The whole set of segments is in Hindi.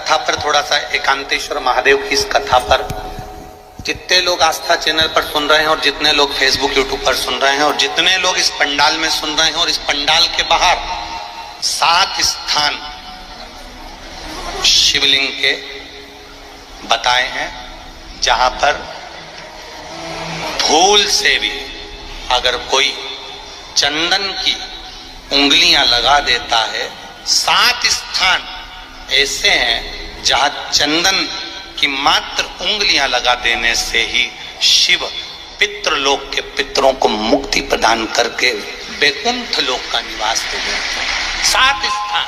कथा पर थोड़ा सा, एकांतेश्वर महादेव की इस कथा पर जितने लोग आस्था चैनल पर सुन रहे हैं और जितने लोग फेसबुक यूट्यूब पर सुन रहे हैं और जितने लोग इस पंडाल में सुन रहे हैं और इस पंडाल के बाहर 7 स्थान शिवलिंग के बताए हैं जहां पर भूल से भी अगर कोई चंदन की उंगलियां लगा देता है, 7 स्थान ऐसे हैं जहां चंदन की मात्र उंगलियां लगा देने से ही शिव पितृलोक के पितरों को मुक्ति प्रदान करके वैकुंठ लोक का निवास दे देते हैं। 7 स्थान,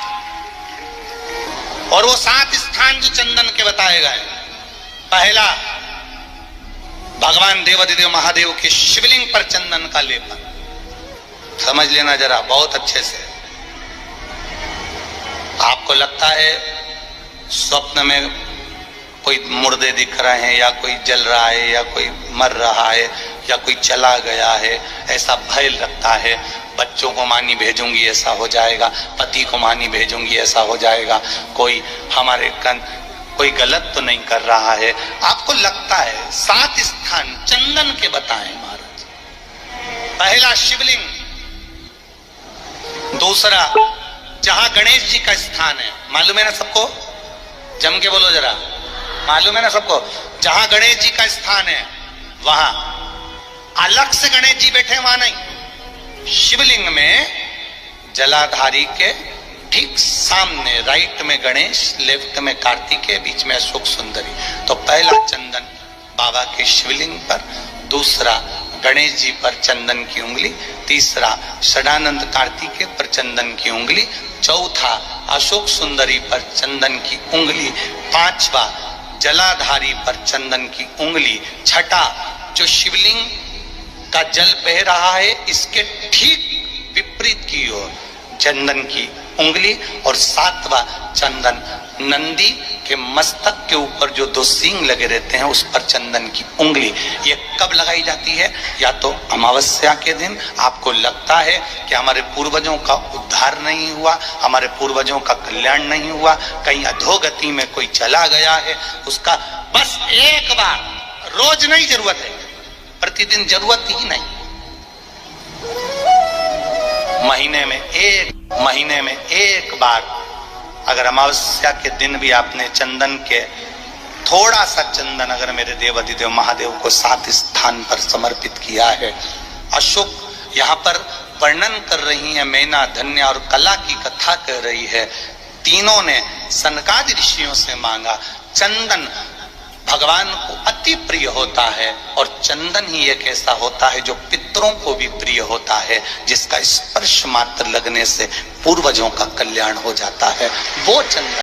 और वो 7 स्थान जो चंदन के बताए गए, पहला भगवान देवाधिदेव महादेव के शिवलिंग पर चंदन का लेपन। समझ लेना जरा बहुत अच्छे से। आपको लगता है स्वप्न में कोई मुर्दे दिख रहे हैं या कोई जल रहा है या कोई मर रहा है या कोई चला गया है, ऐसा भय लगता है। बच्चों को मानी भेजूंगी ऐसा हो जाएगा, पति को मानी भेजूंगी ऐसा हो जाएगा, कोई हमारे कोई गलत तो नहीं कर रहा है, आपको लगता है। 7 स्थान चंदन के बताएं महाराज। पहला शिवलिंग, दूसरा जहां गणेश जी का स्थान है, मालूम है ना सबको, जम के बोलो जरा, मालूम है ना सबको, जहां गणेश जी का स्थान है वहां अलग से गणेश जी बैठे, वहां नहीं। शिवलिंग में जलाधारी के ठीक सामने राइट में गणेश, लेफ्ट में कार्तिकेय, बीच में अशोक सुंदरी। तो पहला चंदन बाबा के शिवलिंग पर, दूसरा गणेश जी पर चंदन की उंगली, तीसरा षडानंद कार्तिकेय पर चंदन की उंगली, चौथा अशोक सुंदरी पर चंदन की उंगली, पांचवा जलाधारी पर चंदन की उंगली, छठा जो शिवलिंग का जल बह रहा है इसके ठीक विपरीत की ओर चंदन की उंगली, और 7वां चंदन नंदी के मस्तक के ऊपर जो 2 सींग लगे रहते हैं उस पर चंदन की उंगली। ये कब लगाई जाती है? या तो अमावस्या के दिन। आपको लगता है कि हमारे पूर्वजों का उद्धार नहीं हुआ, हमारे पूर्वजों का कल्याण नहीं हुआ, कहीं अधोगति में कोई चला गया है, उसका बस एक बार, रोज नहीं जरूरत है, प्रतिदिन जरूरत ही नहीं, महीने में एक बार अगर अमावस्या के दिन भी आपने चंदन के थोड़ा सा चंदन अगर मेरे देवाधिदेव महादेव को 7 स्थान पर समर्पित किया है। अशोक यहाँ पर वर्णन कर रही है, मैना, धन्य और कला की कथा कह रही है। तीनों ने सनकादि ऋषियों से मांगा। चंदन भगवान को अति प्रिय होता है और चंदन ही एक ऐसा होता है जो पितरों को भी प्रिय होता है, जिसका स्पर्श मात्र लगने से पूर्वजों का कल्याण हो जाता है। वो चंदन